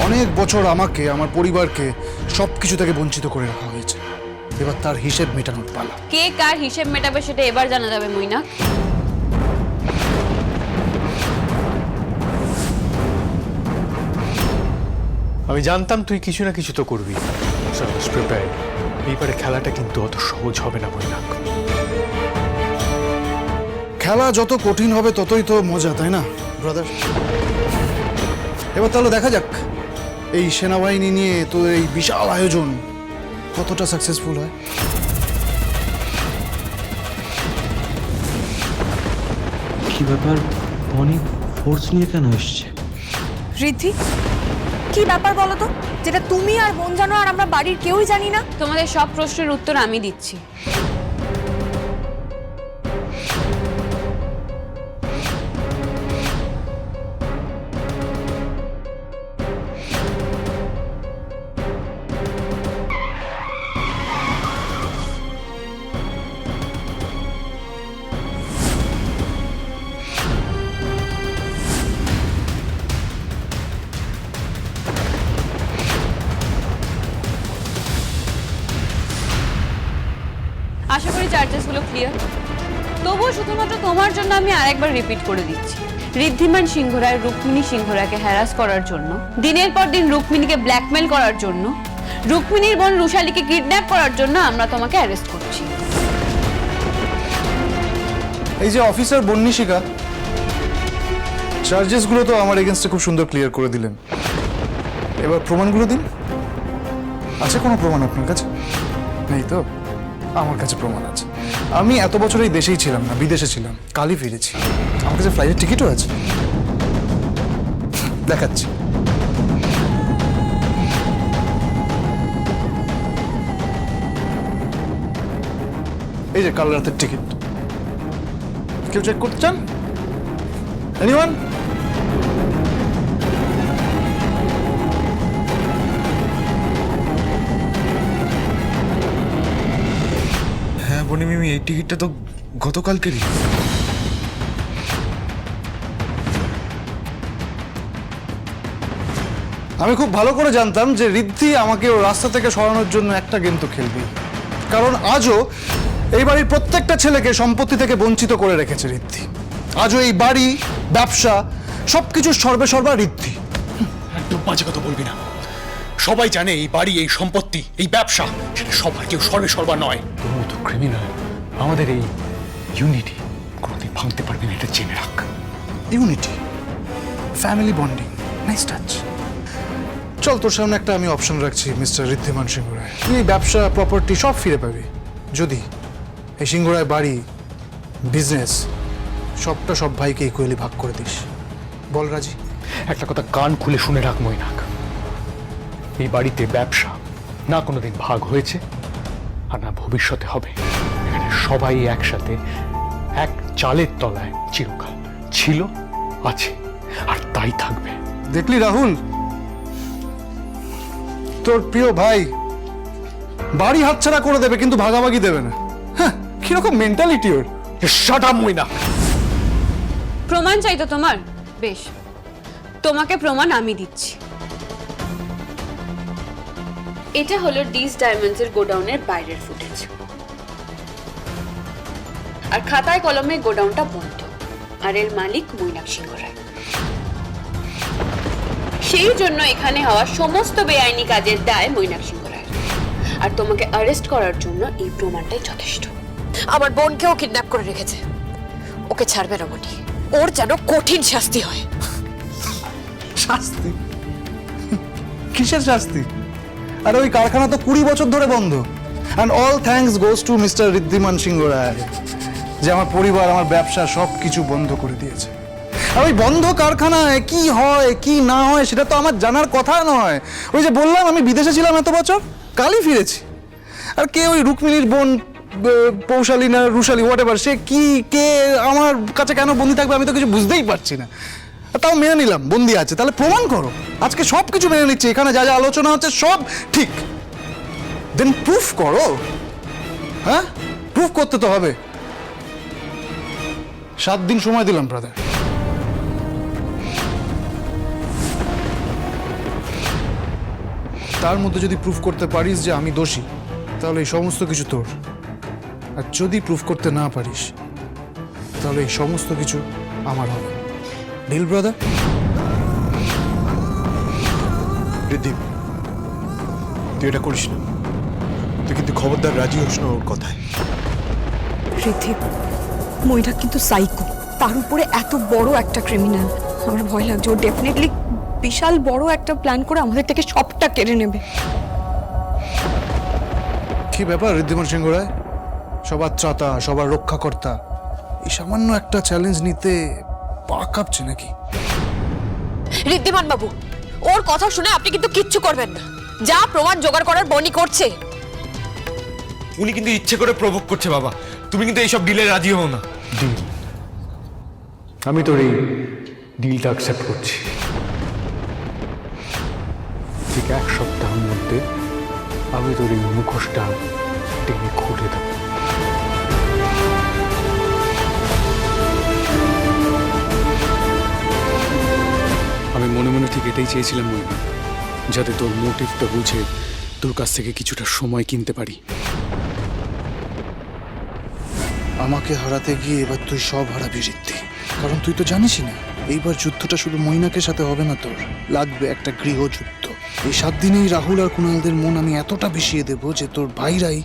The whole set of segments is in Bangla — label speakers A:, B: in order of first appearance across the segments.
A: অনেক বছর আমাকে, আমার পরিবারকে সবকিছু থেকে বঞ্চিত করে রাখা হয়েছে। এবার তার হিসেব মেটানোর পালা।
B: কে কার হিসেব মেটাবে সেটা এবার জানা যাবে মৈনাক।
C: আমি জানতাম তুই কিছু না কিছু তো করবি। এইবারে খেলাটা কিন্তু অত সহজ হবে না মৈনাক।
A: খেলা যত কঠিন হবে ততই তো মজা, তাই না ব্রাদার? এবার তাহলে দেখা যাক এই সেনাবাহিনী নিয়ে তোদের এই বিশাল আয়োজন কতটা সাকসেসফুল হয়।
D: কি ব্যাপার, অনেক ফোর্স নিয়ে কেন এসছে?
E: ঋদ্ধি, কি ব্যাপার বলো তো, যেটা তুমি আর বোন জানো আর আমরা বাড়ির কেউই জানি না?
B: তোমাদের সব প্রশ্নের উত্তর আমি দিচ্ছি। আশা করি চার্জেসগুলো ক্লিয়ার। তবুও শুধুমাত্র তোমার জন্য আমি আরেকবার রিপিট করে দিচ্ছি, ঋদ্ধিমান সিংহ রায় রুক্মিণী সিংহ রায়কে হ্যারাস করার জন্য, দিনের পর দিন রুক্মিণীকে ব্ল্যাকমেল করার জন্য, রুক্মিণীর বোন রুশালীকে কিডন্যাপ করার জন্য আমরা তোমাকে অ্যারেস্ট করছি।
A: এই যে অফিসার বন্নিশিকা, চার্জেসগুলো তো আমার এগেনস্টে খুব সুন্দর ক্লিয়ার করে দিলেন। এবার প্রমাণগুলো দিন। আছে কোনো প্রমাণ আপনার কাছে? নেই তো? আমার কাছে প্রমাণ আছে। আমি এত বছর এই দেশেই ছিলাম না, বিদেশে ছিলাম, কালই ফিরেছি। আমার কাছে ফ্লাইটের টিকিটও আছে, দেখাচ্ছি। এই যে কাল রাতের টিকিট। কেউ চেক করতে চান? এনিওয়ান?
F: হ্যাঁ বনি মিমি, এই টিকিটটা তো গতকালকেরই।
A: আমি খুব ভালো করে জানতাম যে ঋদ্ধি আমাকে ওর রাস্তা থেকে সরানোর জন্য একটা গেম তো খেলবেই। কারণ আজও এই বাড়ির প্রত্যেকটা ছেলেকে সম্পত্তি থেকে বঞ্চিত করে রেখেছে ঋদ্ধি। আজও এই বাড়ি, ব্যবসা সবকিছু সর্বেসর্বা ঋদ্ধি।
G: একদম বাজে কথা বলবি না। সবাই জানে এই বাড়ি, এই সম্পত্তি, এই ব্যবসা সেটা সবার কেউ সর্বেসর্বা নয়।
C: তোর মতো ক্রিমিনাল আমাদের এই ইউনিটি কোনোদিন ভাঙতে পারবি না, এটা জেনে রাখ।
A: Unity, family bonding, nice touch. চল, তোর সামনে একটা আমি অপশন রাখছি মিস্টার ঋদ্ধিমান সিংহ রায়। তুই এই ব্যবসা, প্রপার্টি সব ফিরে পাবি যদি এই সিংহ রায় বাড়ি, বিজনেস সবটা সব ভাইকে ইকুয়ালি ভাগ করে দিস। বল রাজি?
C: একটা কথা কান খুলে শুনে রাখ মৈনাক, এই বাড়িতে ব্যবসা না কোনোদিন ভাগ হয়েছে আর না ভবিষ্যতে হবে। এখানে সবাই একসাথে এক চালের তলায় চিরকাল ছিল, আছে আর তাই থাকবে।
A: দেখলি রাহুল, তোর প্রিয় ভাই বাড়ি হাতছাড়া করে দেবে কিন্তু ভাগাভাগি দেবে না। হ্যাঁ, কিরকম মেন্টালিটি ওর।
C: Shut up Mainak.
B: প্রমাণ চাই তো তোমার? বেশ, তোমাকে প্রমাণ আমি দিচ্ছি। এটা হলো ডিস ডায়মন্ডস এর গোডাউনের বাইরের ফুটেজ। আর খাতায় কলমে গোডাউনটা বন্ধ, আর এর মালিক মৈনাক সিংহ রায়। সেই জন্য এখানে হওয়া সমস্ত বেআইনি কাজের দায় মৈনাক সিংহ রায়। আর তোমাকে অ্যারেস্ট করার জন্য এই প্রমাণটাই যথেষ্ট।
E: আমার বোনকেও কিডন্যাপ করে রেখেছে, ওকে ছাড়বে না মনি। ওর যেন কঠিন শাস্তি হয়।
A: শাস্তি? কিসের শাস্তি? আরে ওই কারখানা তো 20 বছর ধরে বন্ধ। And all thanks goes to mister Riddhiman Sinha Roy, যে আমার পরিবার, আমার ব্যবসা সব কিছু বন্ধ করে দিয়েছে। আর ওই বন্ধ কারখানায় কি হয় কি না হয় সেটা তো আমার জানার কথা নয়। ওই যে বললাম আমি বিদেশে ছিলাম এত বছর, কালই ফিরেছি। আর কে ওই রুক্মিণীর বোন, পৌশালী না রুশালী, হোয়াট এভার, সে কি, কে আমার কাছে কেন বন্দি থাকবে আমি তো কিছু বুঝতেই পারছি না। তাও মেনে নিলাম বন্দি আছে, তাহলে প্রমাণ করো। আজকে সব কিছু মেনে নিচ্ছি, এখানে যা যা আলোচনা হচ্ছে সব ঠিক, দেন প্রুফ করো। হ্যাঁ, প্রুফ করতে তো হবে। 7 দিন সময় দিলাম ব্রাদার। তার মধ্যে যদি প্রুফ করতে পারিস যে আমি দোষী, তাহলে এই সমস্ত কিছু তোর। আর যদি প্রুফ করতে না পারিস, তাহলে এই সমস্ত কিছু আমার হবে। Deal brother?
F: রিদ্ধিম, তুই এটা করিস না। তুই কিন্তু খবরদার রাজি হোস না ওর কথায়।
E: ঋদ্ধি, ময়না কিন্তু সাইকো, তার উপরে এত বড় একটা ক্রিমিনাল। আমার ভয় লাগছে ও ডেফিনেটলি বিশাল বড় একটা প্ল্যান করে আমাদের থেকে সবটা কেড়ে নেবে।
A: কি ব্যাপার ঋদ্ধিমান সিংহ রায়? সবার ত্রাতা, সবার রক্ষাকর্তা, এই সামান্য একটা চ্যালেঞ্জ নিতে পা কাঁপছে নাকি?
E: ঋদ্ধিমান বাবু, ওর কথা শুনে আপনি কিন্তু কিচ্ছু করবেন না। যা প্রমাণ জোগাড় করার বনি করছে।
F: উনি কিন্তু ইচ্ছে করে প্রভোগ করছে বাবা। তুমি কিন্তু এইসব ডিলে রাজি হও না।
C: ডিল? আমি তোর এই ডিলটা অ্যাকসেপ্ট করছি। ঠিক 1 সপ্তাহের মধ্যে আমি তোর এই মুখোশটা টেনে খুলে দেব।
G: আমি মনে মনে ঠিক এটাই চেয়েছিলাম মহিমা, যাতে তোর মোটিভটা বুঝে তোর কাছ থেকে কিছুটা সময় কিনতে পারি।
A: আমাকে হারাতে গিয়ে এবার তুই সব হারাবি ঋদ্ধি, কারণ তুই তো জানিসই না এইবার যুদ্ধটা শুধু মৈনাকের সাথে হবে না, তোর লাগবে একটা গৃহযুদ্ধ। এই 7 দিনেই রাহুল আর কুণালদের মন আমি এতটা বিষিয়ে দেব যে তোর ভাইরাই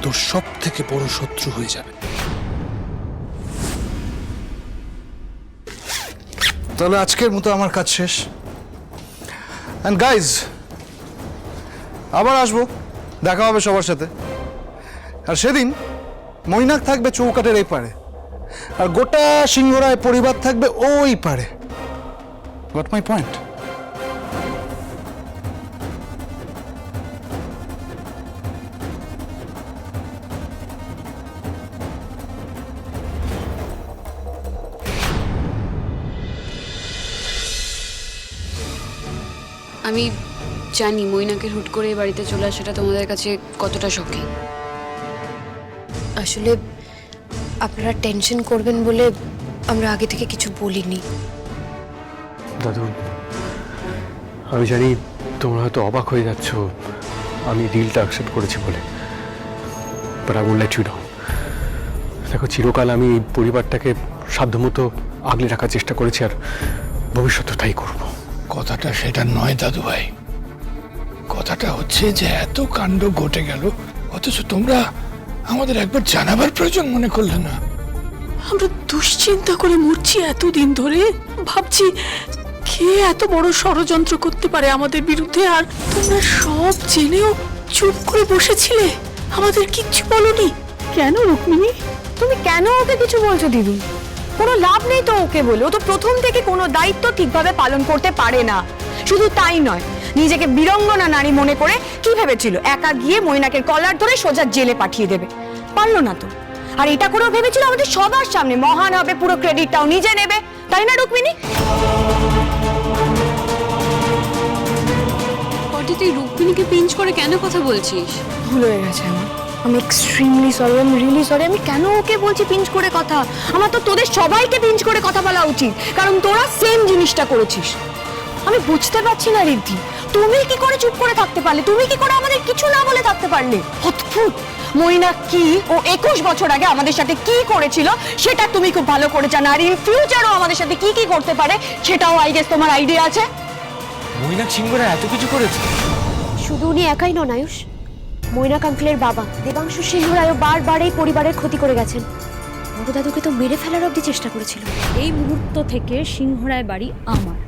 A: তোর সব থেকে বড় শত্রু হয়ে যাবে। তাহলে আজকের মতো আমার কাজ শেষ। অ্যান্ড গাইজ, আবার আসবো, দেখা হবে সবার সাথে। আর সেদিন মৈনাক থাকবে চৌকাটের এই পারে, আর গোটা সিংহরায় পরিবার থাকবে ওই পারে। Got my point?
B: আমি জানি মৈনাকের হুট করে এই বাড়িতে চলে আসাটা তোমাদের কাছে কতটা শকিং।
H: আসলে আপনারা টেনশন করবেন বলে আমরা আগে থেকে কিছু বলিনি।
C: দাদু, আমি জানি তোমরা হয়তো অবাক হয়ে যাচ্ছ আমি ডিলটা অ্যাকসেপ্ট করেছি বলে, but I will let you down. দেখো, চিরকাল আমি এই পরিবারটাকে সাধ্যমতো আগলে রাখার চেষ্টা করেছি, আর ভবিষ্যতে তাই করব।
I: কথাটা সেটা নয় দাদু ভাই, কথাটা হচ্ছে যে এত কাণ্ড ঘটে গেল, অথচ তোমরা আমাদের একবার জানাবার প্রয়োজন মনে করলে না।
J: আমরা দুশ্চিন্তা করে মরছি এতদিন ধরে, ভাবছি কে এত বড় ষড়যন্ত্র করতে পারে আমাদের বিরুদ্ধে, আর তোমরা সব জেনেও চুপ করে বসেছিলে, আমাদের কিচ্ছু বলনি কেন? রুক্মিণী,
E: তুমি কেন ওকে কিছু বলছো দিদি? কোনো লাভ নেই তো ওকে বলে, ও তো প্রথম থেকে কোনো দায়িত্ব ঠিকভাবে পালন করতে পারে না। শুধু তাই নয়, নিজেকে বীরঙ্গনা নারী মনে করে কি ভেবেছিল একা গিয়ে মৈনাকের কলার ধরে সোজা জেলে পাঠিয়ে দেবে? পারলো না তো। আর এটা করেও ভেবেছিল আমাদের সবার সামনে মহান হবে, পুরো ক্রেডিটটাও নিজে নেবে, তাই না রুক্মিণী?
B: পটি, তুই রুক্মিণীকে পিঞ্চ করে কেন কথা বলছিস?
E: ভুল হয়ে গেছে আমার, আমি এক্সট্রিমলি সরি, আমি রিয়েলি সরি। আমি কেন ওকে বলছি পিঞ্চ করে কথা? আমার তো তোদের সবাইকে পিঞ্চ করে কথা বলা উচিত, কারণ তোরা সেম জিনিসটা করেছিস। আমি বুঝতে পারছি না ঋদ্ধি, তুমি কি করে চুপ করে থাকতে পারলে? তুমি কি করে আমাদের কিছু না বলে থাকতে পারলে? অদ্ভুত। মৈনাক কি ও 21 বছর আগে আমাদের সাথে কি করেছিল সেটা তুমি খুব ভালো করে জানো, আর ইন ফিউচারও আমাদের সাথে কি কি করতে পারে সেটাও আই গেস তোমার আইডিয়া আছে।
D: মৈনাক সিংহরা এত কিছু করেছে?
H: শুধু উনি একাই নন আয়ুষ, মৈনাক আঙ্কেলের বাবা দেবাংশু সিংহ রায়ও বারবার এই পরিবারের ক্ষতি করে গেছেন। বড় দাদুকে তো মেরে ফেলার অবধি চেষ্টা করেছিল।
J: এই মুহূর্ত থেকে সিংহরায় বাড়ি আমার।